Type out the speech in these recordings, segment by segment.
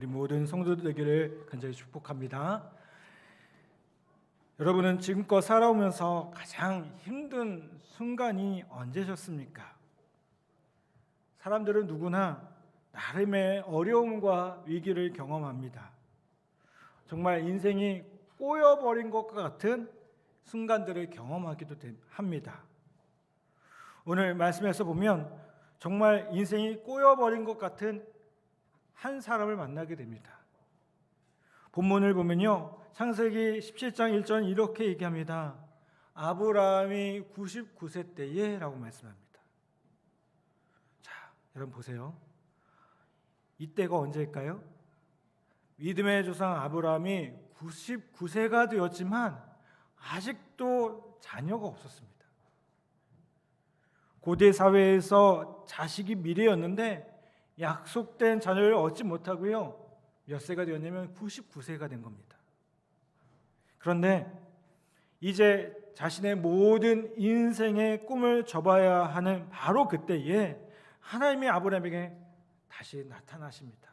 우리 모든 성도들 되기를 간절히 축복합니다. 여러분은 지금껏 살아오면서 가장 힘든 순간이 언제셨습니까? 사람들은 누구나 나름의 어려움과 위기를 경험합니다. 정말 인생이 꼬여버린 것과 같은 순간들을 경험하기도 합니다. 오늘 말씀에서 보면 정말 인생이 꼬여버린 것 같은 한 사람을 만나게 됩니다. 본문을 보면요, 창세기 17장 1절 이렇게 얘기합니다. 아브라함이 99세 때에 라고 말씀합니다. 자, 여러분 보세요. 이때가 언제일까요? 믿음의 조상 아브라함이 99세가 되었지만 아직도 자녀가 없었습니다. 고대 사회에서 자식이 미래였는데 약속된 자녀를 얻지 못하고요, 몇 세가 되었냐면 99세가 된 겁니다. 그런데 이제 자신의 모든 인생의 꿈을 접어야 하는 바로 그때에 하나님이 아브라함에게 다시 나타나십니다.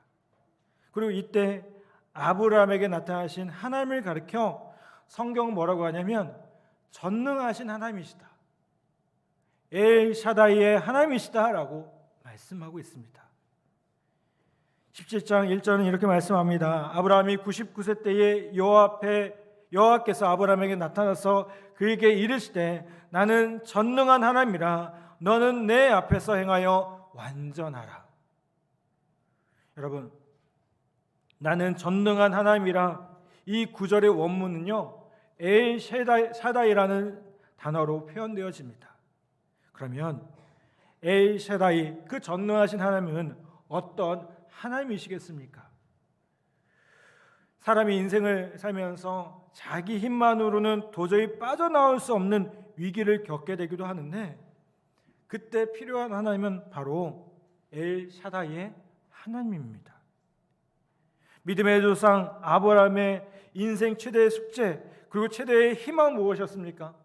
그리고 이때 아브라함에게 나타나신 하나님을 가리켜 성경은 뭐라고 하냐면 전능하신 하나님이시다, 엘 샤다이의 하나님이시다라고 말씀하고 있습니다. 17장 1절은 이렇게 말씀합니다. 아브라함이 99세 때에 여호와께서 아브라함에게 나타나서 그에게 이르시되 나는 전능한 하나님이라 너는 내 앞에서 행하여 완전하라. 여러분, 나는 전능한 하나님이라, 이 구절의 원문은요 엘 샤다이라는 단어로 표현되어집니다. 그러면 엘 샤다이, 그 전능하신 하나님은 어떤 하나님이시겠습니까? 사람이 인생을 살면서 자기 힘만으로는 도저히 빠져나올 수 없는 위기를 겪게 되기도 하는데, 그때 필요한 하나님은 바로 엘 샤다이의 하나님입니다. 믿음의 조상 아브라함의 인생 최대의 숙제, 그리고 최대의 희망은 무엇이었습니까?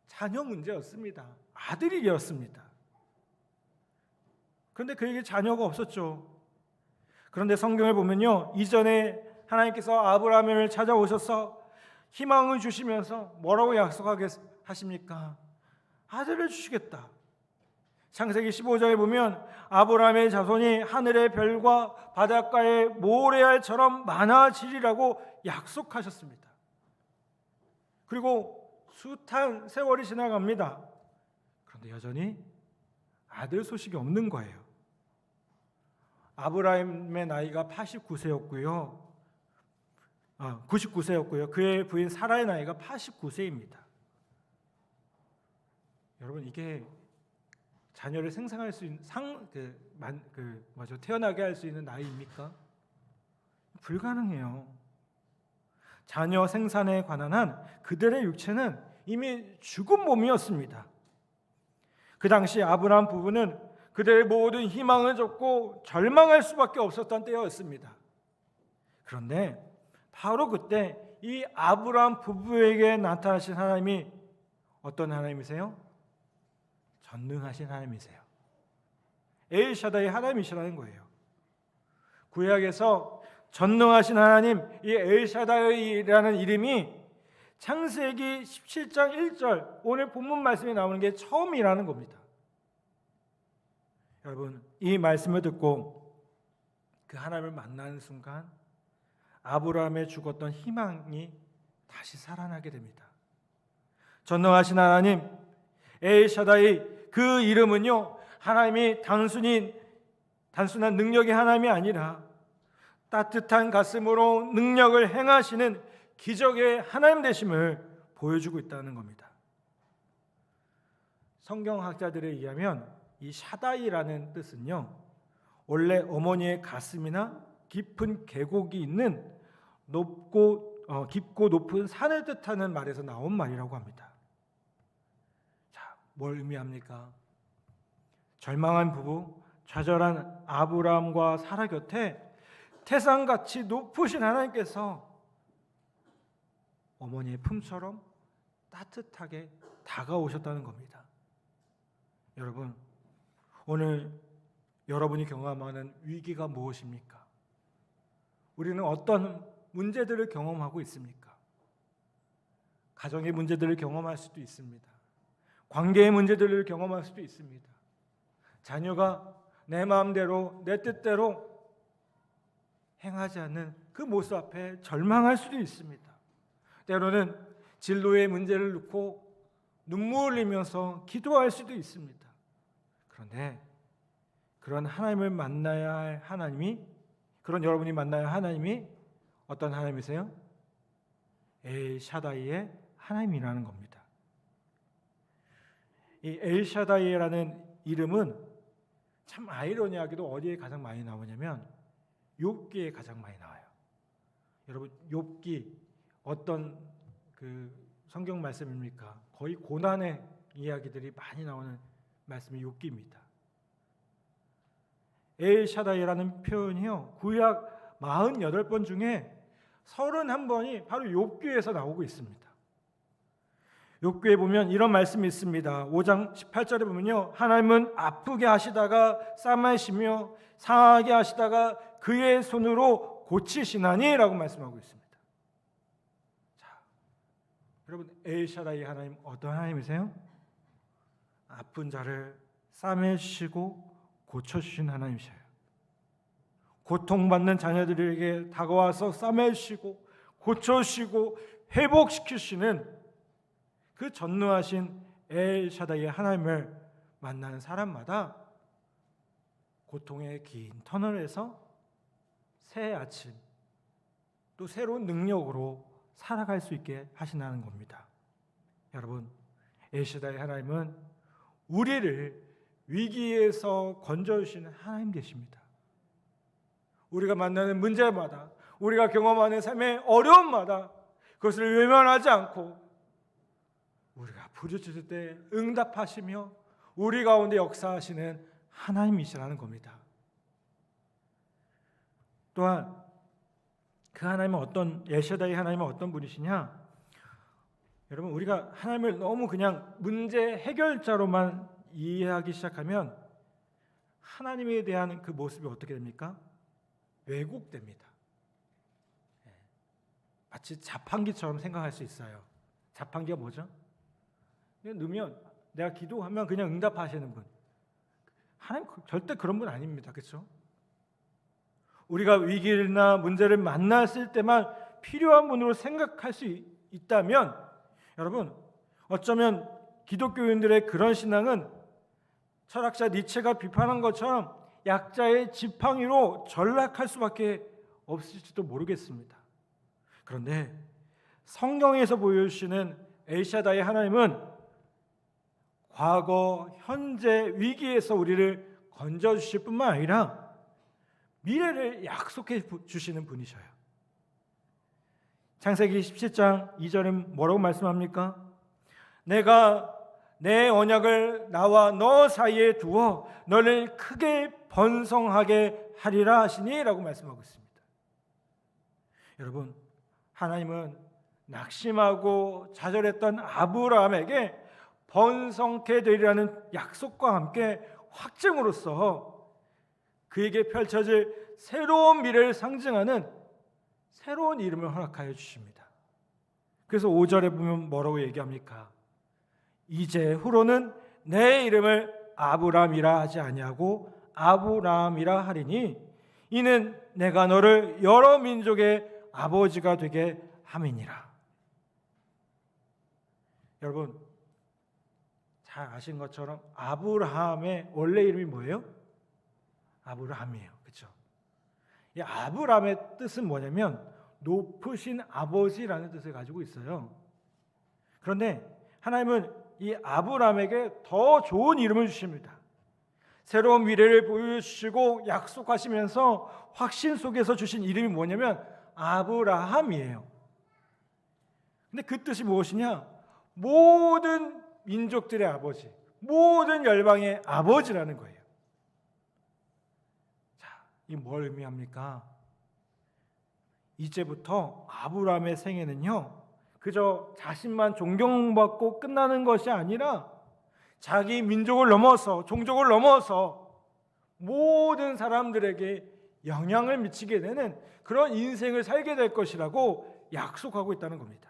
자녀 문제였습니다. 아들이었습니다. 그런데 그에게 자녀가 없었죠. 그런데 성경을 보면요, 이전에 하나님께서 아브라함을 찾아오셔서 희망을 주시면서 뭐라고 약속하십니까? 아들을 주시겠다. 창세기 15장에 보면 아브라함의 자손이 하늘의 별과 바닷가의 모래알처럼 많아지리라고 약속하셨습니다. 그리고 숱한 세월이 지나갑니다. 그런데 여전히 아들 소식이 없는 거예요. 아브라함의 나이가 99세였고요. 그의 부인 사라의 나이가 89세입니다. 여러분, 이게 자녀를 생산할 수 있는 태어나게 할 수 있는 나이입니까? 불가능해요. 자녀 생산에 관한 한 그들의 육체는 이미 죽은 몸이었습니다. 그 당시 아브라함 부부는 그들의 모든 희망을 접고 절망할 수밖에 없었던 때였습니다. 그런데 바로 그때 이 아브라함 부부에게 나타나신 하나님이 어떤 하나님이세요? 전능하신 하나님이세요. 엘 샤다이 하나님이시라는 거예요. 구약에서 전능하신 하나님, 이 엘 샤다이라는 이름이 창세기 17장 1절 오늘 본문 말씀에 나오는 게 처음이라는 겁니다. 여러분, 이 말씀을 듣고 그 하나님을 만나는 순간 아브라함의 죽었던 희망이 다시 살아나게 됩니다. 전능하신 하나님, 엘 샤다이, 그 이름은요 하나님이 단순한 능력의 하나님이 아니라 따뜻한 가슴으로 능력을 행하시는 기적의 하나님 되심을 보여주고 있다는 겁니다. 성경학자들에 의하면 이 샤다이라는 뜻은요 원래 어머니의 가슴이나 깊은 계곡이 있는 깊고 높은 산을 뜻하는 말에서 나온 말이라고 합니다. 자, 뭘 의미합니까? 절망한 부부, 좌절한 아브라함과 사라 곁에 태산같이 높으신 하나님께서 어머니의 품처럼 따뜻하게 다가오셨다는 겁니다. 여러분, 오늘 여러분이 경험하는 위기가 무엇입니까? 우리는 어떤 문제들을 경험하고 있습니까? 가정의 문제들을 경험할 수도 있습니다. 관계의 문제들을 경험할 수도 있습니다. 자녀가 내 마음대로 내 뜻대로 행하지 않는 그 모습 앞에 절망할 수도 있습니다. 때로는 진로의 문제를 놓고 눈물 흘리면서 기도할 수도 있습니다. 그런데 그런 하나님을 만나야 할 하나님이, 그런 여러분이 만나야 할 하나님이 어떤 하나님이세요? 엘샤다이의 하나님이라는 겁니다. 이 엘샤다이라는 이름은 참 아이러니하게도 어디에 가장 많이 나오냐면 욥기에 가장 많이 나와요. 여러분, 욥기 어떤 그 성경 말씀입니까? 거의 고난의 이야기들이 많이 나오는 말씀이 욥기입니다. 엘샤다이라는 표현이요, 구약 48번 중에 31번이 바로 욥기에서 나오고 있습니다. 욥기에 보면 이런 말씀이 있습니다. 5장 18절에 보면요, 하나님은 아프게 하시다가 싸매시며 상하게 하시다가 그의 손으로 고치시나니 라고 말씀하고 있습니다. 자, 여러분, 엘샤다이 하나님 어떤 하나님이세요? 아픈 자를 싸매시고 고쳐주신 하나님이세요. 고통받는 자녀들에게 다가와서 싸매시고 고쳐주시고 회복시키시는 그 전능하신 엘샤다이의 하나님을 만나는 사람마다 고통의 긴 터널에서 새 아침, 또 새로운 능력으로 살아갈 수 있게 하신다는 겁니다. 여러분, 엘샤다이 하나님은 우리를 위기에서 건져주시는 하나님 되십니다. 우리가 만나는 문제마다, 우리가 경험하는 삶의 어려움마다 그것을 외면하지 않고 우리가 부르짖을 때 응답하시며 우리 가운데 역사하시는 하나님이시라는 겁니다. 또한 그 하나님은 엘샤다이 하나님은 어떤 분이시냐? 여러분, 우리가 하나님을 너무 그냥 문제 해결자로만 이해하기 시작하면 하나님에 대한 그 모습이 어떻게 됩니까? 왜곡됩니다. 마치 자판기처럼 생각할 수 있어요. 자판기가 뭐죠? 넣으면 내가 기도하면 그냥 응답하시는 분. 하나님 절대 그런 분 아닙니다. 그렇죠? 우리가 위기나 문제를 만났을 때만 필요한 분으로 생각할 수 있다면, 여러분, 어쩌면 기독교인들의 그런 신앙은 철학자 니체가 비판한 것처럼 약자의 지팡이로 전락할 수밖에 없을지도 모르겠습니다. 그런데 성경에서 보여주시는 엘샤다이 하나님은 과거, 현재 위기에서 우리를 건져주실 뿐만 아니라 미래를 약속해 주시는 분이셔요. 창세기 17장 2절은 뭐라고 말씀합니까? 내가 내 언약을 나와 너 사이에 두어 너를 크게 번성하게 하리라 하시니 라고 말씀하고 있습니다. 여러분, 하나님은 낙심하고 좌절했던 아브라함에게 번성케 되리라는 약속과 함께 확증으로서 그에게 펼쳐질 새로운 미래를 상징하는 새로운 이름을 허락하여 주십니다. 그래서 5절에 보면 뭐라고 얘기합니까? 이제 후로는 내 이름을 아브람이라 하지 아니하고 아브라함이라 하리니 이는 내가 너를 여러 민족의 아버지가 되게 함이니라. 여러분, 잘 아신 것처럼 아브라함의 원래 이름이 뭐예요? 아브라함이에요. 그렇죠? 이 아브라함의 뜻은 뭐냐면 높으신 아버지라는 뜻을 가지고 있어요. 그런데 하나님은 이 아브라함에게 더 좋은 이름을 주십니다. 새로운 미래를 보여주시고 약속하시면서 확신 속에서 주신 이름이 뭐냐면 아브라함이에요. 근데 그 뜻이 무엇이냐? 모든 민족들의 아버지, 모든 열방의 아버지라는 거예요. 자, 이게 뭘 의미합니까? 이제부터 아브라함의 생애는요, 그저 자신만 존경받고 끝나는 것이 아니라 자기 민족을 넘어서, 종족을 넘어서 모든 사람들에게 영향을 미치게 되는 그런 인생을 살게 될 것이라고 약속하고 있다는 겁니다.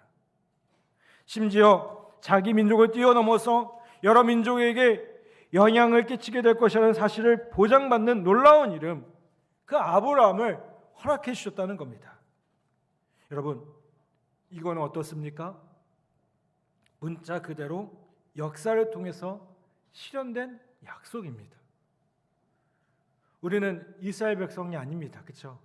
심지어 자기 민족을 뛰어넘어서 여러 민족에게 영향을 끼치게 될 것이라는 사실을 보장받는 놀라운 이름, 그 아브라함을 허락해 주셨다는 겁니다. 여러분, 이거는 어떻습니까? 문자 그대로 역사를 통해서 실현된 약속입니다. 우리는 이스라엘 백성이 아닙니다. 그렇죠?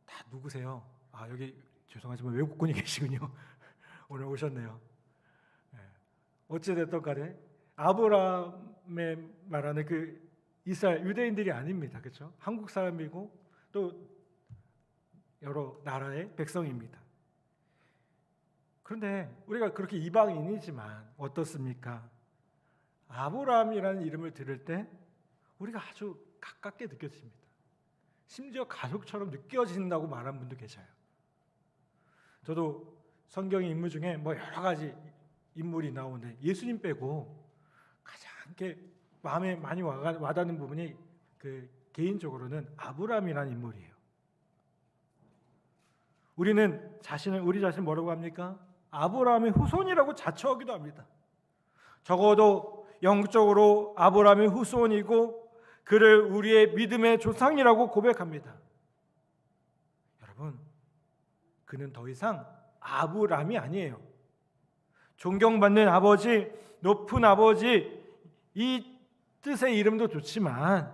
다 누구세요? 여기 죄송하지만 외국분이 계시군요. 오늘 오셨네요. 어찌됐든 간에 아브라함의 말하는 그 이스라엘 유대인들이 아닙니다. 그렇죠? 한국 사람이고 또 여러 나라의 백성입니다. 그런데 우리가 그렇게 이방인이지만 어떻습니까? 아브라함이라는 이름을 들을 때 우리가 아주 가깝게 느껴집니다. 심지어 가족처럼 느껴진다고 말한 분도 계셔요. 저도 성경의 인물 중에 여러 가지 인물이 나오는데 예수님 빼고 가장 이렇게 마음에 많이 와닿는 부분이 개인적으로는 아브라함이라는 인물이에요. 우리는 우리 자신을 뭐라고 합니까? 아브라함의 후손이라고 자처하기도 합니다. 적어도 영적으로 아브라함의 후손이고 그를 우리의 믿음의 조상이라고 고백합니다. 여러분, 그는 더 이상 아브라함이 아니에요. 존경받는 아버지, 높은 아버지, 이 뜻의 이름도 좋지만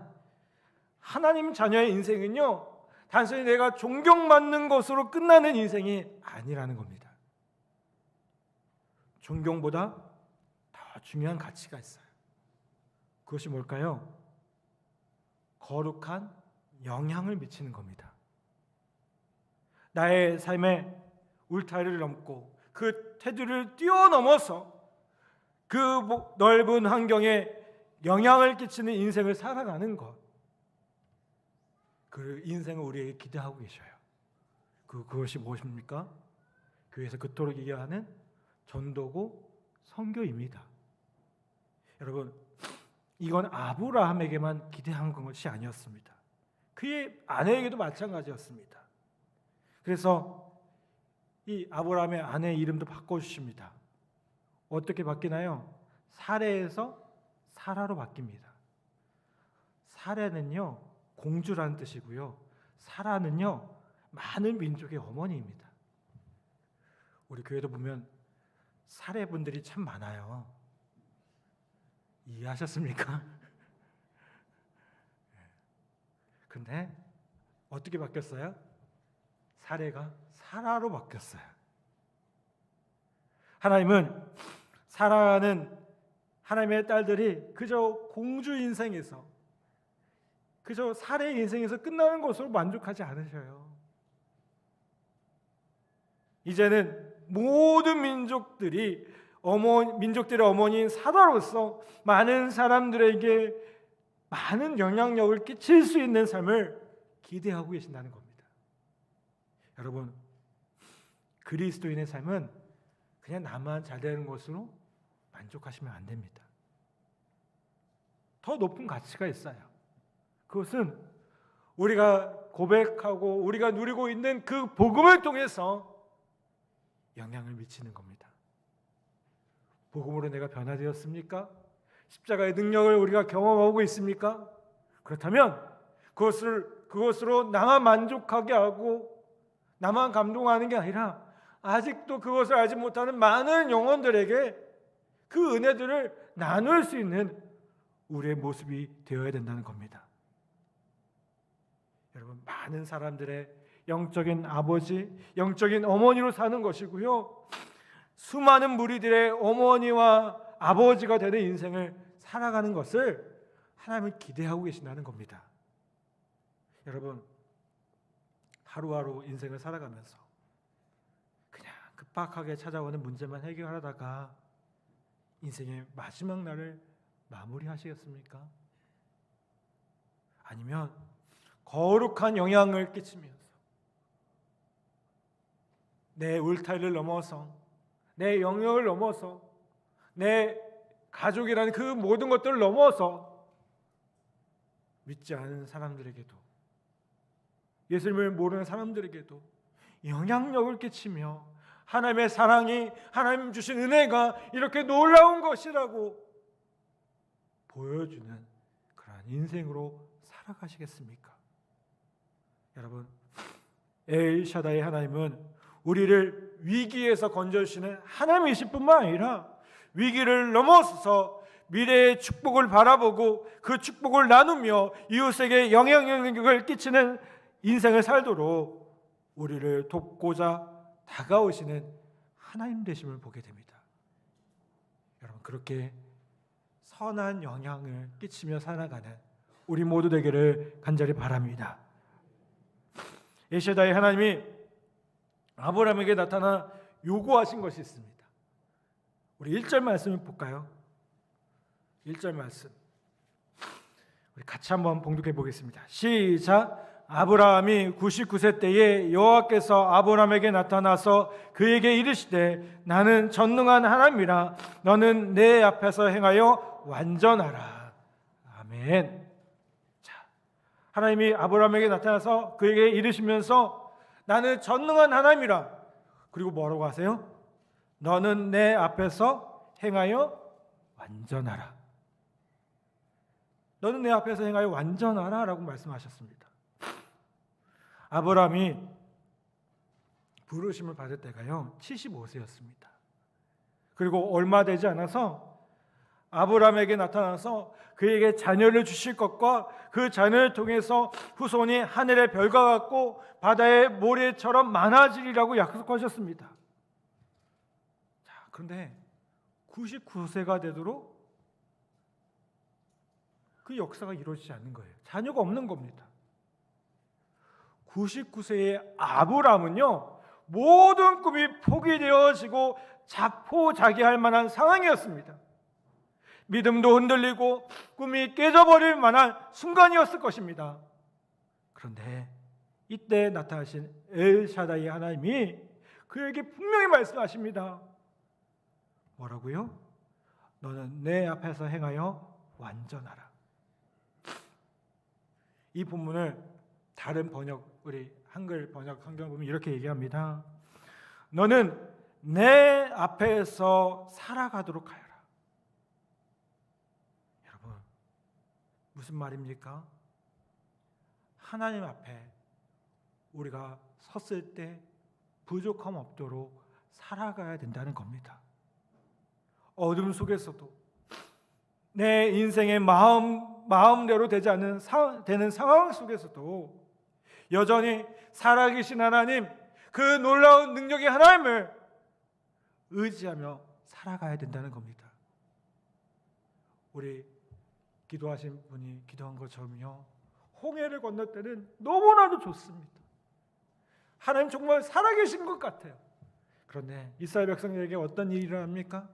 하나님 자녀의 인생은요, 단순히 내가 존경받는 것으로 끝나는 인생이 아니라는 겁니다. 존경보다 더 중요한 가치가 있어요. 그것이 뭘까요? 거룩한 영향을 미치는 겁니다. 나의 삶의 울타리를 넘고 그 테두리를 뛰어넘어서 그 넓은 환경에 영향을 끼치는 인생을 살아가는 것, 그 인생을 우리에게 기대하고 계셔요. 그것이 무엇입니까? 교회에서 그토록 얘기하는 전도고 선교입니다. 여러분, 이건 아브라함에게만 기대한 것이 아니었습니다. 그의 아내에게도 마찬가지였습니다. 그래서 이 아브라함의 아내의 이름도 바꿔주십니다. 어떻게 바뀌나요? 사레에서 사라로 바뀝니다. 사레는요, 공주라는 뜻이고요, 사라는요, 많은 민족의 어머니입니다. 우리 교회도 보면 사레분들이 참 많아요. 이해하셨습니까? 근데 어떻게 바뀌었어요? 사레가 사라로 바뀌었어요. 하나님은 사라는 하나님의 딸들이 그저 공주 인생에서, 그저 사례 인생에서 끝나는 것으로 만족하지 않으셔요. 이제는 모든 민족들의 어머니인 사라로서 많은 사람들에게 많은 영향력을 끼칠 수 있는 삶을 기대하고 계신다는 겁니다. 여러분, 그리스도인의 삶은 그냥 나만 잘 되는 것으로 만족하시면 안 됩니다. 더 높은 가치가 있어요. 그것은 우리가 고백하고 우리가 누리고 있는 그 복음을 통해서 영향을 미치는 겁니다. 복음으로 내가 변화되었습니까? 십자가의 능력을 우리가 경험하고 있습니까? 그렇다면 그것으로 나만 만족하게 하고 나만 감동하는 게 아니라 아직도 그것을 알지 못하는 많은 영혼들에게 그 은혜들을 나눌 수 있는 우리의 모습이 되어야 된다는 겁니다. 여러분, 많은 사람들의 영적인 아버지, 영적인 어머니로 사는 것이고요, 수많은 무리들의 어머니와 아버지가 되는 인생을 살아가는 것을 하나님은 기대하고 계신다는 겁니다. 여러분, 하루하루 인생을 살아가면서 그냥 급박하게 찾아오는 문제만 해결하다가 인생의 마지막 날을 마무리하시겠습니까? 아니면 거룩한 영향을 끼치면서 내 울타리를 넘어서, 내 영역을 넘어서, 내 가족이라는 그 모든 것들을 넘어서 믿지 않은 사람들에게도 예수님을 모르는 사람들에게도 영향력을 끼치며 하나님의 사랑이, 하나님 주신 은혜가 이렇게 놀라운 것이라고 보여주는 그러한 인생으로 살아가시겠습니까? 여러분, 엘샤다이 하나님은 우리를 위기에서 건져주시는 하나님이실 뿐만 아니라 위기를 넘어서서 미래의 축복을 바라보고 그 축복을 나누며 이웃에게 영향력을 끼치는 인생을 살도록 우리를 돕고자 다가오시는 하나님 되심을 보게 됩니다. 여러분, 그렇게 선한 영향을 끼치며 살아가는 우리 모두 되기를 간절히 바랍니다. 엘샤다이 하나님이 아브라함에게 나타나 요구하신 것이 있습니다. 우리 1절 말씀을 볼까요? 1절 말씀 우리 같이 한번 봉독해 보겠습니다. 시작. 아브라함이 99세 때에 여호와께서 아브라함에게 나타나서 그에게 이르시되 나는 전능한 하나님이라 너는 내 앞에서 행하여 완전하라. 아멘. 자, 하나님이 아브라함에게 나타나서 그에게 이르시면서 나는 전능한 하나님이라, 그리고 뭐라고 하세요? 너는 내 앞에서 행하여 완전하라. 너는 내 앞에서 행하여 완전하라 라고 말씀하셨습니다. 아브라함이 부르심을 받을 때가요 75세였습니다. 그리고 얼마 되지 않아서 아브라함에게 나타나서 그에게 자녀를 주실 것과 그 자녀를 통해서 후손이 하늘의 별과 같고 바다의 모래처럼 많아지리라고 약속하셨습니다. 자, 그런데 99세가 되도록 그 역사가 이루어지지 않는 거예요. 자녀가 없는 겁니다. 99세의 아브라함은요 모든 꿈이 포기되어지고 자포자기할 만한 상황이었습니다. 믿음도 흔들리고 꿈이 깨져버릴 만한 순간이었을 것입니다. 그런데 이때 나타나신 엘샤다이 하나님이 그에게 분명히 말씀하십니다. 뭐라고요? 너는 내 앞에서 행하여 완전하라. 이 본문을 다른 번역, 우리 한글 번역 성경 보면 이렇게 얘기합니다. 너는 내 앞에서 살아가도록 하여라. 여러분, 무슨 말입니까? 하나님 앞에 우리가 섰을 때 부족함 없도록 살아가야 된다는 겁니다. 어둠 속에서도 내 인생의 마음대로 되지 않는 되는 상황 속에서도 여전히 살아계신 하나님, 그 놀라운 능력의 하나님을 의지하며 살아가야 된다는 겁니다. 우리 기도하신 분이 기도한 것처럼요, 홍해를 건널 때는 너무나도 좋습니다. 하나님 정말 살아계신 것 같아요. 그런데 이스라엘 백성들에게 어떤 일이 일어납니까?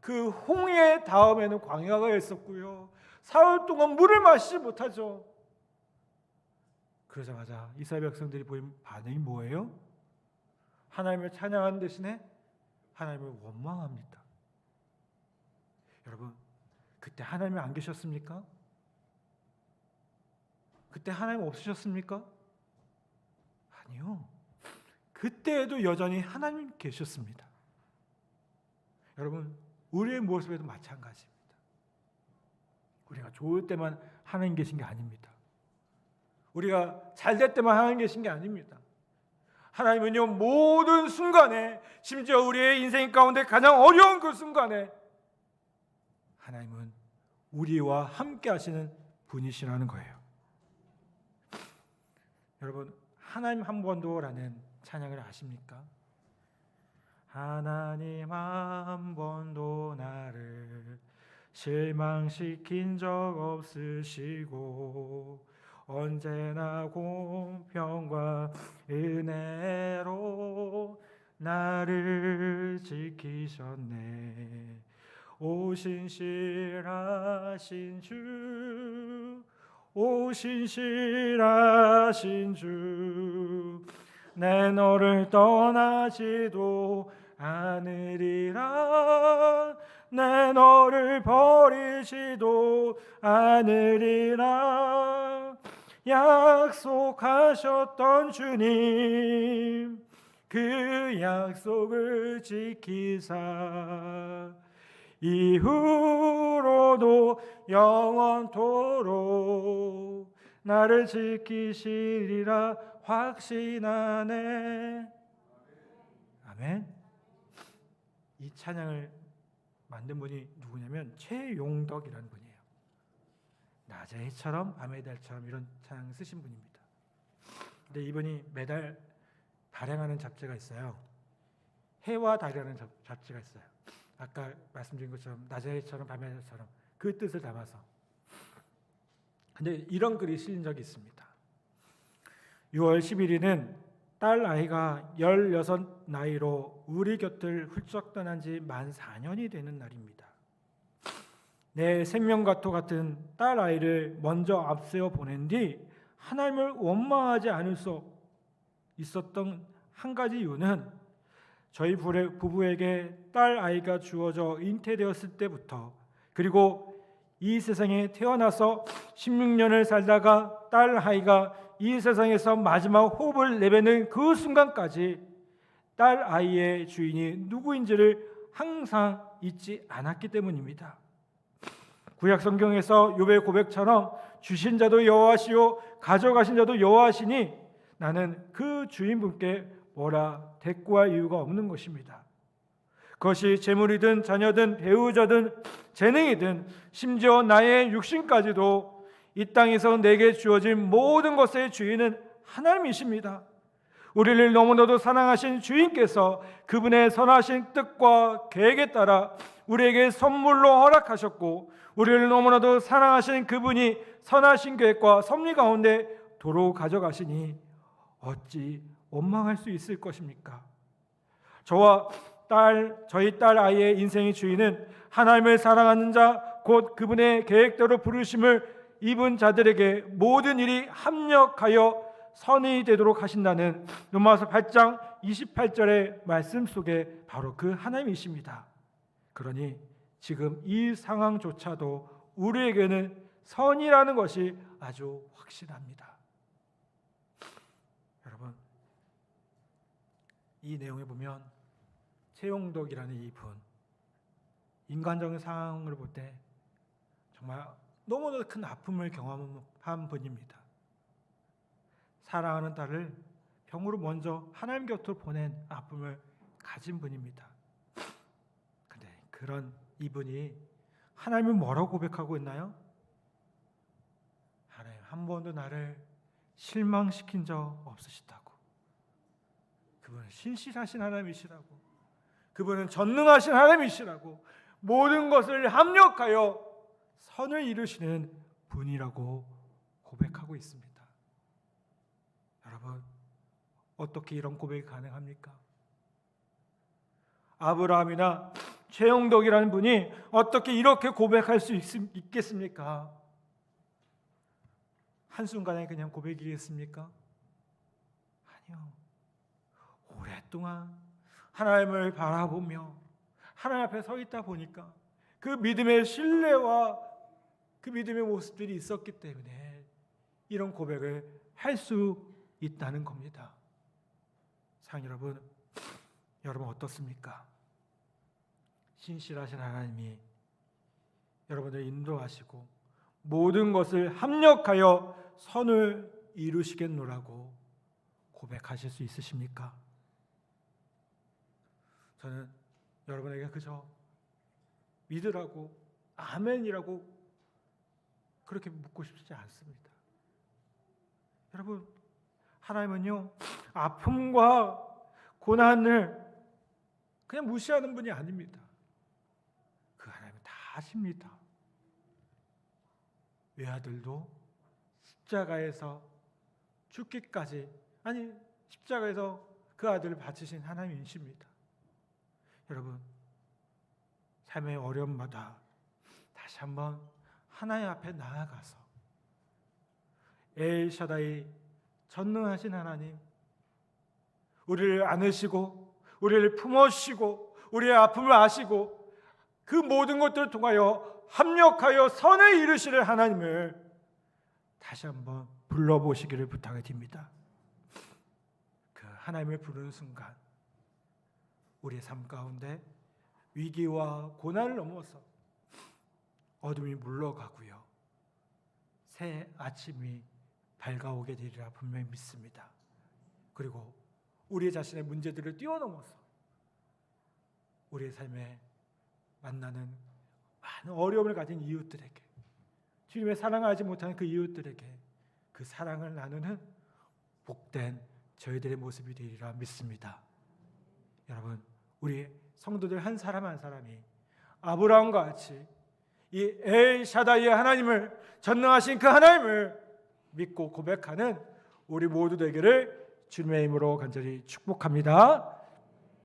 그 홍해 다음에는 광야가 있었고요, 사흘 동안 물을 마시지 못하죠. 그러자마자 이스라엘 백성들이 보인 반응이 뭐예요? 하나님을 찬양하는 대신에 하나님을 원망합니다. 여러분, 그때 하나님이 안 계셨습니까? 그때 하나님 없으셨습니까? 아니요. 그때에도 여전히 하나님 계셨습니다. 여러분, 우리의 모습에도 마찬가지입니다. 우리가 좋을 때만 하나님 계신 게 아닙니다. 우리가 잘 될 때만 하나님 계신 게 아닙니다. 하나님은요 모든 순간에, 심지어 우리의 인생 가운데 가장 어려운 그 순간에 하나님은 우리와 함께 하시는 분이시라는 거예요. 여러분, 하나님 한 번도라는 찬양을 아십니까? 하나님 한 번도 나를 실망시킨 적 없으시고 언제나 공평과 은혜로 나를 지키셨네. 오 신실하신 주, 오 신실하신 주, 내 너를 떠나지도 않으리라, 내 너를 버리지도 않으리라. 약속하셨던 주님, 그 약속을 지키사 이후로도 영원토록 나를 지키시리라 확신하네. 아멘. 이 찬양을 만든 분이 누구냐면 최용덕이라는 분이에요. 낮의 해처럼 밤의 달처럼 이런 찬양 쓰신 분입니다. 근데 이분이 매달 발행하는 잡지가 있어요. 해와 달이라는 잡지가 있어요. 아까 말씀드린 것처럼 낮의 해처럼 밤의 달처럼 그 뜻을 담아서. 근데 이런 글이 실린 적이 있습니다. 6월 11일은 딸 아이가 16 나이로 우리 곁을 훌쩍 떠난 지 만 4년이 되는 날입니다. 내 생명과도 같은 딸 아이를 먼저 앞세워 보낸 뒤 하나님을 원망하지 않을 수 있었던 한 가지 이유는 저희 부부에게 딸 아이가 주어져 잉태되었을 때부터, 그리고 이 세상에 태어나서 16년을 살다가 딸 아이가 이 세상에서 마지막 호흡을 내뱉는 그 순간까지 딸 아이의 주인이 누구인지를 항상 잊지 않았기 때문입니다. 구약 성경에서 욥의 고백처럼 주신 자도 여호와시요 가져가신 자도 여호와시니 나는 그 주인분께 뭐라 대꾸할 이유가 없는 것입니다. 그것이 재물이든 자녀든 배우자든 재능이든 심지어 나의 육신까지도 이 땅에서 내게 주어진 모든 것의 주인은 하나님이십니다. 우리를 너무나도 사랑하신 주인께서 그분의 선하신 뜻과 계획에 따라 우리에게 선물로 허락하셨고, 우리를 너무나도 사랑하신 그분이 선하신 계획과 섭리 가운데 도로 가져가시니 어찌 원망할 수 있을 것입니까? 저희 딸 아이의 인생의 주인은 하나님을 사랑하는 자, 곧 그분의 계획대로 부르심을 입은 자들에게 모든 일이 합력하여 선이 되도록 하신다는 로마서 8장 28절의 말씀 속에 바로 그 하나님이십니다. 그러니 지금 이 상황조차도 우리에게는 선이라는 것이 아주 확실합니다. 여러분, 이 내용에 보면 최용덕이라는 이분, 인간적인 상황을 볼 때 정말 너무나 큰 아픔을 경험한 분입니다. 사랑하는 딸을 병으로 먼저 하나님 곁으로 보낸 아픔을 가진 분입니다. 그런데 그런 이분이 하나님을 뭐라고 고백하고 있나요? 하나님, 한 번도 나를 실망시킨 적 없으시다고. 그분은 신실하신 하나님이시라고, 그분은 전능하신 하나님이시라고, 모든 것을 합력하여 선을 이루시는 분이라고 고백하고 있습니다. 여러분, 어떻게 이런 고백이 가능합니까? 아브라함이나 최용덕이라는 분이 어떻게 이렇게 고백할 수 있겠습니까? 한순간에 그냥 고백이겠습니까? 아니요. 오랫동안 하나님을 바라보며 하나님 앞에 서 있다 보니까 그 믿음의 신뢰와 그 믿음의 모습들이 있었기 때문에 이런 고백을 할 수 있다는 겁니다. 사랑 여러분 어떻습니까? 신실하신 하나님이 여러분을 인도하시고 모든 것을 합력하여 선을 이루시겠노라고 고백하실 수 있으십니까? 저는 여러분에게 그저 믿으라고 아멘이라고 그렇게 묻고 싶지 않습니다. 여러분, 하나님은요, 아픔과 고난을 그냥 무시하는 분이 아닙니다. 그 하나님은 다 아십니다. 외아들도 십자가에서 죽기까지, 아니 십자가에서 그 아들을 바치신 하나님이십니다. 여러분, 삶의 어려움마다 다시 한번 하나님 앞에 나아가서 엘샤다이 전능하신 하나님, 우리를 안으시고 우리를 품어주시고 우리의 아픔을 아시고 그 모든 것들을 통하여 합력하여 선을 이루시는 하나님을 다시 한번 불러보시기를 부탁을 드립니다. 그 하나님을 부르는 순간 우리의 삶 가운데 위기와 고난을 넘어서 어둠이 물러가고요, 새 아침이 밝아오게 되리라 분명히 믿습니다. 그리고 우리 자신의 문제들을 뛰어넘어서 우리의 삶에 만나는 많은 어려움을 가진 이웃들에게, 주님의 사랑을 알지 못하는 그 이웃들에게 그 사랑을 나누는 복된 저희들의 모습이 되리라 믿습니다. 여러분, 우리 성도들 한 사람 한 사람이 아브라함과 같이 이 엘샤다이의 하나님을, 전능하신 그 하나님을 믿고 고백하는 우리 모두 되기를 주님의 이름으로 간절히 축복합니다.